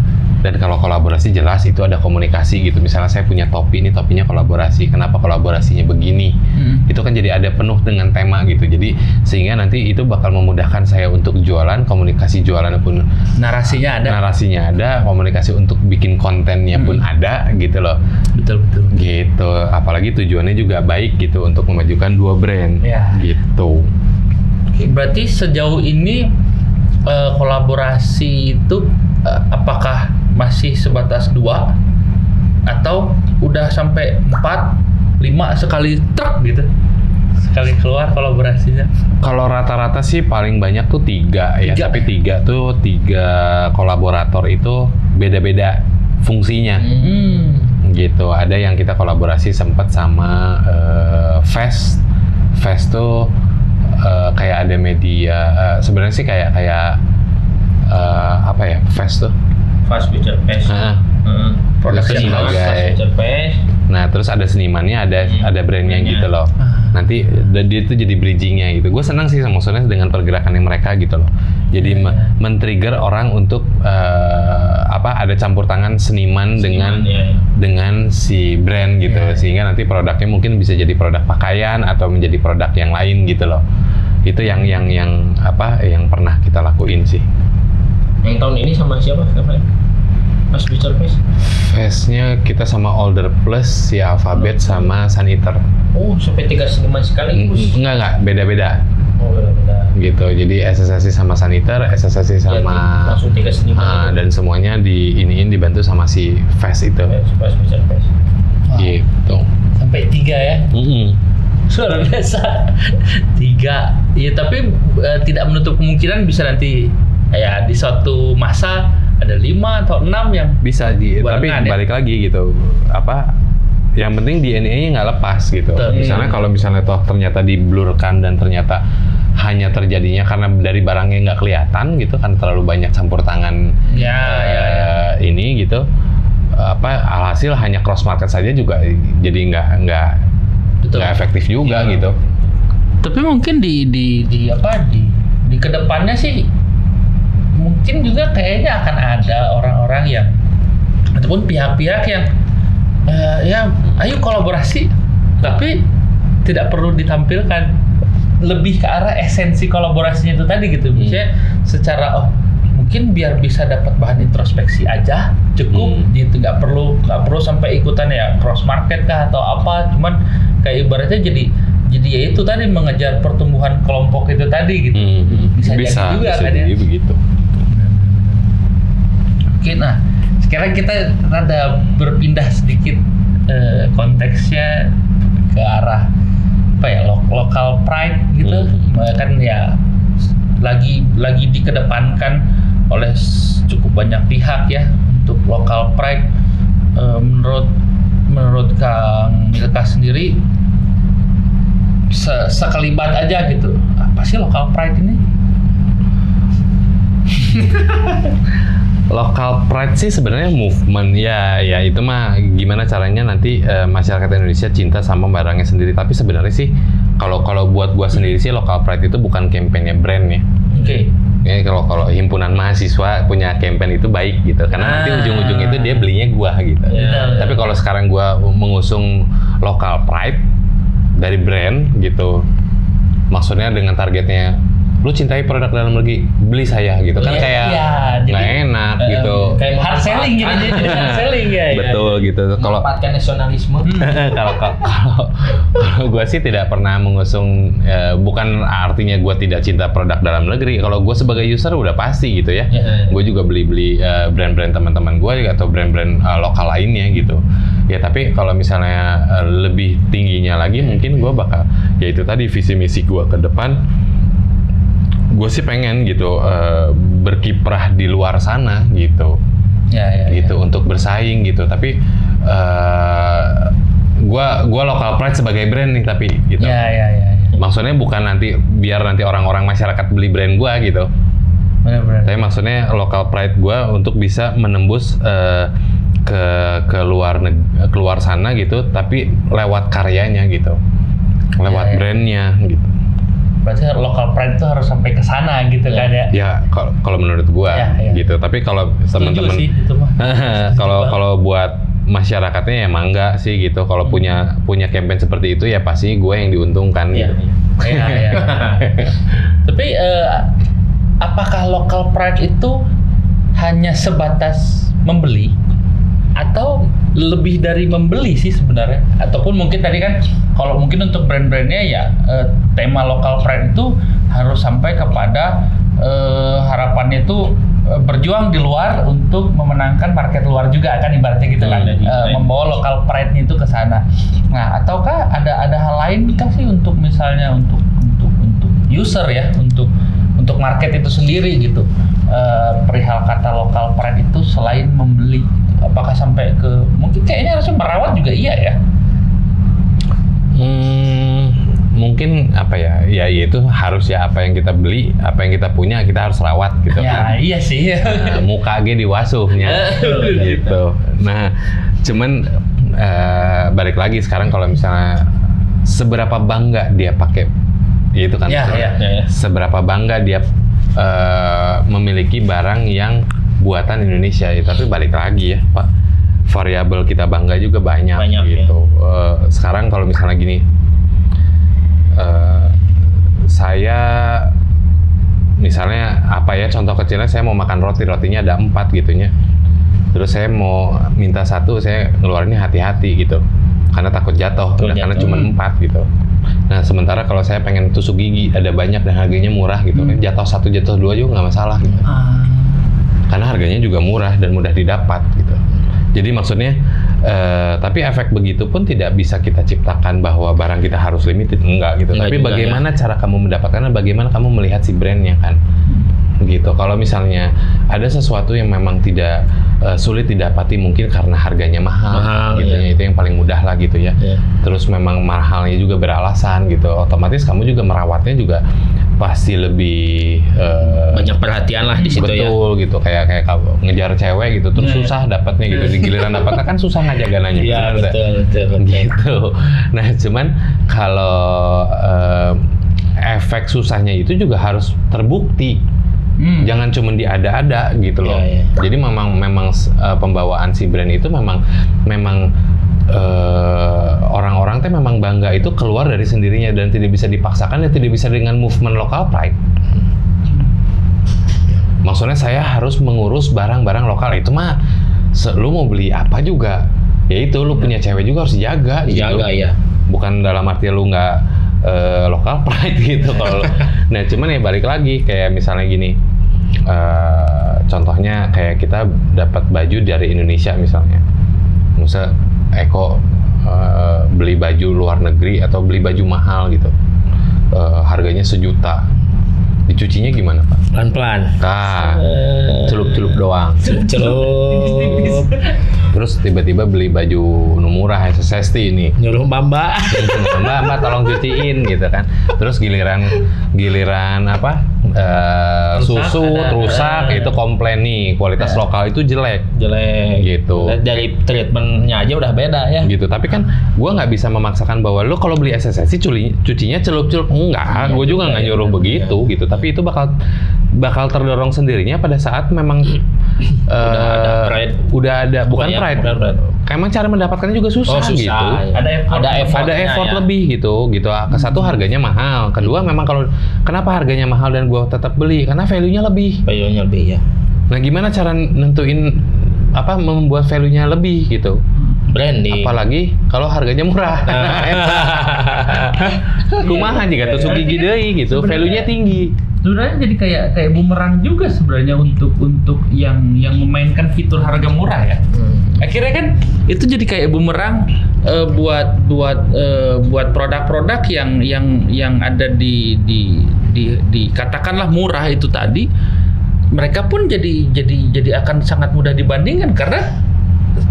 Dan kalau kolaborasi jelas itu ada komunikasi gitu. Misalnya saya punya topi, ini topinya kolaborasi. Kenapa kolaborasinya begini? Itu kan jadi ada penuh dengan tema gitu. Jadi sehingga nanti itu bakal memudahkan saya untuk jualan, komunikasi jualan pun narasinya ada, komunikasi untuk bikin kontennya pun ada gitu loh. Betul. Gitu. Apalagi tujuannya juga baik gitu untuk memajukan dua brand. Gitu. Oke, berarti sejauh ini kolaborasi itu apakah masih sebatas 2 atau udah sampai 4, 5 sekali truk gitu? Sekali keluar kolaborasinya. Kalau rata-rata sih paling banyak tuh 3 ya, tapi 3 kolaborator itu beda-beda fungsinya. Gitu. Ada yang kita kolaborasi sempat sama Fest tuh kayak ada media, sebenarnya sih kayak apa ya, Fest tuh? Fast Future Fest. Production sebagai. Nah, terus ada senimannya, ada brandnya gitu loh. Nanti dia itu jadi bridgingnya gitu. Gue senang sih maksudnya dengan pergerakan yang mereka gitu loh. Jadi men-trigger orang untuk ada campur tangan seniman dengan si brand gitu, sehingga nanti produknya mungkin bisa jadi produk pakaian atau menjadi produk yang lain gitu loh. Itu yang pernah kita lakuin sih. Yang tahun ini sama siapa? Mas Future Fest? Festnya kita sama Older Plus, si Alphabet sama Sun Eater. Oh, sampai 3 seniman sekaligus? Enggak, beda-beda. Oh, beda-beda. Gitu, jadi SSSI sama Sun Eater, SSSI sama langsung 3 seniman. Dan semuanya dibantu sama si Fest itu. Fast Future Fest. Gitu. Sampai 3 ya? Luar biasa. 3. Ya tapi tidak menutup kemungkinan bisa nanti ya di suatu masa ada 5 atau 6 yang bisa tapi balik lagi gitu, yang penting DNA-nya nggak lepas gitu. Misalnya kalau misalnya toh ternyata diblurkan dan ternyata hanya terjadinya karena dari barangnya nggak kelihatan gitu kan, terlalu banyak campur tangan ini gitu, alhasil hanya cross market saja juga jadi nggak efektif juga gitu. Tapi mungkin di kedepannya sih mungkin juga kayaknya akan ada orang-orang yang ataupun pihak-pihak yang ayo kolaborasi tapi tidak perlu ditampilkan, lebih ke arah esensi kolaborasinya itu tadi gitu. Misalnya secara mungkin biar bisa dapat bahan introspeksi aja cukup gitu, nggak perlu sampai ikutan ya cross market kah atau apa, cuman kayak ibaratnya jadi ya itu tadi mengejar pertumbuhan kelompok itu tadi gitu. Bisa jadi juga kan ya. Begitu. Oke, nah sekarang kita rada berpindah sedikit konteksnya ke arah apa ya, local pride gitu. Kan ya lagi dikedepankan oleh cukup banyak pihak ya untuk local pride. Menurut Kang Milka sendiri, sekelibat aja gitu, apa sih local pride ini? Local pride sih sebenarnya movement ya itu mah gimana caranya nanti masyarakat Indonesia cinta sama barangnya sendiri. Tapi sebenarnya sih kalau buat gua sendiri sih local pride itu bukan kampanye brand ya. Oke. Ya kalau himpunan mahasiswa punya campaign itu baik gitu, karena nanti ujung-ujung itu dia belinya gua gitu. Tapi kalau sekarang gua mengusung local pride dari brand gitu, maksudnya dengan targetnya lu cintai produk dalam negeri, beli saya gitu kan, kayak nggak enak gitu. Kayak hard selling gitu, jadi hard selling ya. Betul gitu. Kalau Memanfaatkan nasionalisme. kalau gue sih tidak pernah mengusung, bukan artinya gue tidak cinta produk dalam negeri. Kalau gue sebagai user udah pasti gitu ya. Gue juga beli brand-brand teman-teman gue atau brand-brand lokal lainnya gitu. Ya tapi kalau misalnya lebih tingginya lagi, mungkin gue bakal, ya itu tadi visi misi gue ke depan. Gue sih pengen gitu berkiprah di luar sana gitu, gitu untuk bersaing gitu. Tapi gue local pride sebagai brand nih, tapi gitu. Maksudnya bukan biar nanti orang-orang masyarakat beli brand gue gitu. Benar-benar. Tapi maksudnya local pride gue untuk bisa menembus ke luar sana gitu, tapi lewat karyanya gitu, lewat brandnya gitu. Berarti local pride itu harus sampai ke sana gitu kan ya? Ya kalau menurut gua gitu. Tapi kalau teman-teman, kalau buat masyarakatnya ya mangga sih gitu. Kalau punya campaign seperti itu ya pasti gue yang diuntungkan. Gitu. Iya. Tapi apakah local pride itu hanya sebatas membeli atau lebih dari membeli sih sebenarnya? Ataupun mungkin tadi kan kalau mungkin untuk brand-brandnya ya tema local pride itu harus sampai kepada harapannya itu berjuang di luar untuk memenangkan market luar juga kan, ibaratnya gitu kan, membawa local pride-nya itu ke sana. Nah, ataukah ada hal lain kah sih untuk misalnya untuk user ya, untuk market itu sendiri gitu, perihal kata local pride itu selain membeli, apakah sampai ke mungkin kayaknya harusnya merawat juga iya ya? Mungkin apa ya itu harus ya, apa yang kita beli, apa yang kita punya kita harus rawat gitu kan. Iya sih. Muka ge diwasuhnya gitu. Nah, cuman balik lagi sekarang kalau misalnya seberapa bangga dia pakai itu kan. Seberapa bangga dia memiliki barang yang buatan Indonesia ya, tapi balik lagi ya Pak, variabel kita bangga juga banyak gitu. Sekarang kalau misalnya gini, saya misalnya apa ya, contoh kecilnya saya mau makan rotinya ada 4 gitunya, terus saya mau minta 1, saya ngeluarinnya hati-hati gitu karena takut jatuh, karena cuma 4 gitu. Nah sementara kalau saya pengen tusuk gigi ada banyak dan harganya murah gitu, jatuh 1 jatuh 2 juga nggak masalah gitu. Karena harganya juga murah dan mudah didapat gitu. Jadi maksudnya, tapi efek begitu pun tidak bisa kita ciptakan bahwa barang kita harus limited, enggak gitu. Tapi bagaimana cara kamu mendapatkannya, bagaimana kamu melihat si brandnya kan, gitu. Kalau misalnya ada sesuatu yang memang tidak sulit didapati, mungkin karena harganya mahal gitu ya, itu yang paling mudah lah gitu ya. Terus memang mahalnya juga beralasan gitu, otomatis kamu juga merawatnya juga pasti lebih banyak perhatian lah di situ. Betul gitu, kayak ngejar cewek gitu, terus susah dapatnya gitu, di giliran dapatnya kan susah ngajagananya. Iya betul gitu. Nah cuman kalau efek susahnya itu juga harus terbukti. Jangan cuma diada-ada gitu loh. Jadi memang pembawaan si brand itu memang orang-orang teh memang bangga itu keluar dari sendirinya dan tidak bisa dipaksakan dan tidak bisa dengan movement local pride. Maksudnya saya harus mengurus barang-barang lokal itu mah lu mau beli apa juga ya itu lu punya cewek juga harus jaga gitu. Jaga ya. Bukan dalam arti lu nggak lokal pride gitu kalau. Nah cuman ya balik lagi kayak misalnya gini, contohnya kayak kita dapat baju dari Indonesia misalnya, misal Eko beli baju luar negeri atau beli baju mahal gitu, harganya 1 juta. Dicucinya gimana Pak? Pelan-pelan. Nah, celup-celup doang. Celup. Terus tiba-tiba beli baju murah SSST ini. Nyuruh Mbak. Mbak tolong cuciin gitu kan. Terus giliran apa? Susu rusak itu komplain nih, kualitas lokal itu jelek gitu. Dari treatmentnya aja udah beda ya. Gitu. Tapi kan gua nggak bisa memaksakan bahwa lu kalau beli SSST cucinya celup-celup. Enggak, gua juga nggak nyuruh begitu gitu. Tapi itu bakal terdorong sendirinya pada saat memang udah ada bukan pride. Emang cara mendapatkannya juga susah, gitu. Ada effort ya. lebih gitu. Ke-1 harganya mahal. Kedua memang kalau kenapa harganya mahal dan gua tetap beli karena value-nya lebih. Value-nya lebih ya. Nah, gimana cara nentuin membuat value-nya lebih gitu? Branding. Apalagi kalau harganya murah. Kumaha jika tusuk gigi deui gitu, value-nya tinggi. Sebenarnya jadi kayak bumerang juga sebenarnya untuk yang memainkan fitur harga murah ya. Akhirnya kan itu jadi kayak bumerang buat produk-produk yang ada di katakanlah murah itu tadi, mereka pun jadi akan sangat mudah dibandingkan karena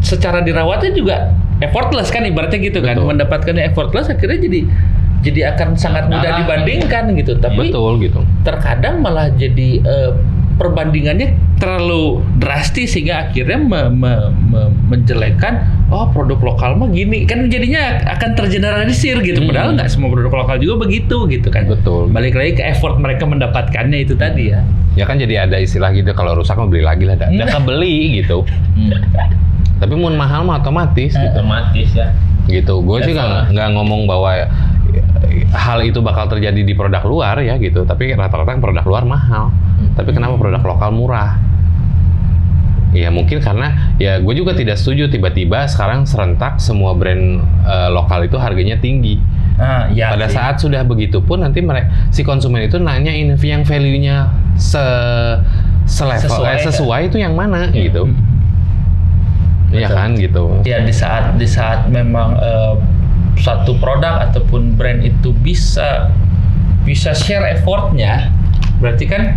secara dirawatnya juga effortless kan ibaratnya gitu kan. Betul. Mendapatkannya effortless akhirnya jadi akan sangat mudah dibandingkan gitu. Tapi betul gitu. Terkadang malah jadi perbandingannya terlalu drastis sehingga akhirnya menjelekkan produk lokal mah gini kan, jadinya akan tergeneralisir gitu. Padahal nggak semua produk lokal juga begitu gitu kan. Betul. Balik lagi ke effort mereka mendapatkannya itu tadi ya. Ya kan jadi ada istilah gitu, kalau rusak mau beli lagi lah, dah kebeli gitu. Tapi mau mahal mah otomatis gitu. Otomatis ya. Gitu. Gue sih nggak ngomong bahwa hal itu bakal terjadi di produk luar ya gitu. Tapi rata-rata produk luar mahal. Tapi kenapa produk lokal murah? Ya mungkin karena ya gue juga tidak setuju tiba-tiba sekarang serentak semua brand lokal itu harganya tinggi. Ya Pada sih. saat sudah begitu pun nanti si konsumen itu nanya yang value-nya sesuai itu yang mana gitu. Iya kan gitu. Ya di saat memang satu produk ataupun brand itu bisa share effortnya, berarti kan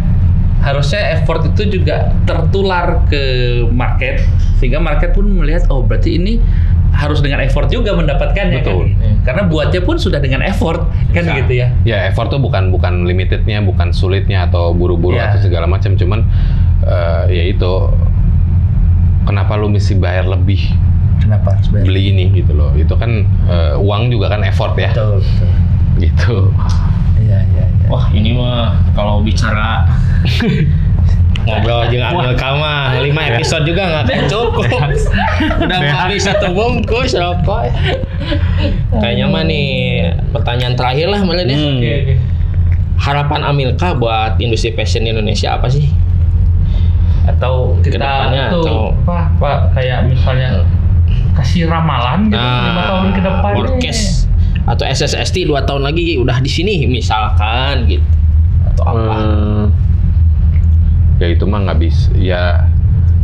harusnya effort itu juga tertular ke market sehingga market pun melihat berarti ini harus dengan effort juga mendapatkannya. Betul. Kan? Karena buatnya pun sudah dengan effort kan gitu ya. Ya effort tuh bukan limitednya, bukan sulitnya atau buru-buru atau segala macam, cuman ya itu kenapa lu mesti bayar lebih? Kenapa harus bayar? Beli ini gitu loh. Itu kan uang juga kan effort ya. Betul. Gitu. Iya. Wah ini mah kalau bicara ngobrol jeung Amilka mah 5 episode juga nggak cukup. Udah mau habis 1 bungkus rokok. Kayaknya mah nih pertanyaan terakhir lah malah nih. Oke. Harapan Amilka buat industri fashion di Indonesia apa sih? Atau kita Kedepannya, tuh Pak kayak misalnya kasih ramalan gitu 5 tahun ke depan. Forecast atau SSST 2 tahun lagi udah di sini misalkan gitu atau apa? Ya itu mah nggak bisa. Ya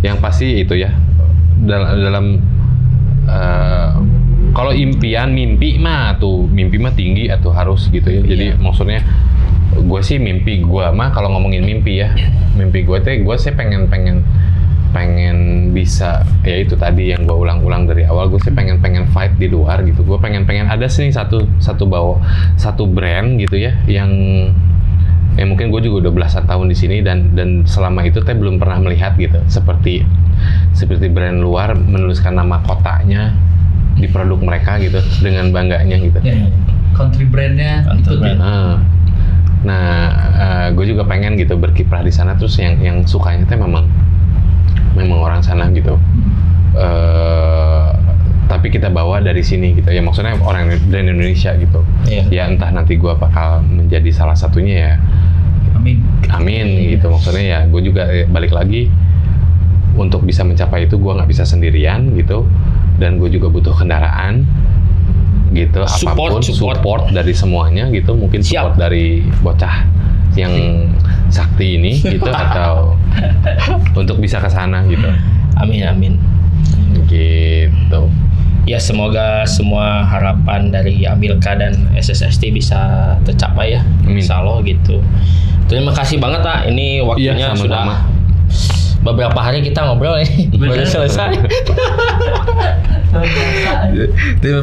yang pasti itu ya dalam kalau mimpi mah tinggi atau harus gitu ya. Jadi maksudnya gue sih mimpi gue mah kalau ngomongin mimpi ya, mimpi gue sih pengen bisa ya itu tadi yang gue ulang-ulang dari awal, gue sih pengen fight di luar gitu. Gue pengen ada sih satu brand gitu ya yang mungkin gue juga udah belasan tahun di sini dan selama itu teh belum pernah melihat gitu seperti brand luar menuliskan nama kotanya di produk mereka gitu dengan bangganya gitu. Country brandnya Country brand. Gue juga pengen gitu berkiprah di sana, terus yang sukanya teh memang orang sana gitu. Tapi kita bawa dari sini gitu ya, maksudnya orang brand Indonesia gitu. Ya entah nanti gue bakal menjadi salah satunya ya. Amin. gitu maksudnya ya. Gue juga balik lagi untuk bisa mencapai itu gue nggak bisa sendirian gitu, dan gue juga butuh kendaraan gitu, apapun support dari semuanya gitu, mungkin support dari bocah yang sakti ini gitu atau untuk bisa ke sana gitu. Amin. Gitu. Ya semoga semua harapan dari Amilka dan SSST bisa tercapai ya. Amin. Insya Allah gitu. Terima kasih banget Pak. Ini waktunya Iya, sama-sama. sudah beberapa hari kita ngobrol nih. Baru selesai.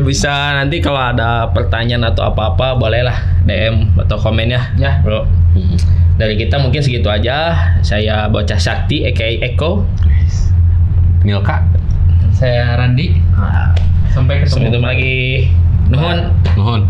Bisa nanti kalau ada pertanyaan atau apa-apa bolehlah DM atau komen ya. Ya. Bro. Dari kita mungkin segitu aja. Saya Bocah Sakti aka Eko. Milka. Saya Randi. Sampai ketemu. Sampai ketemu lagi. Nuhun. Nuhun.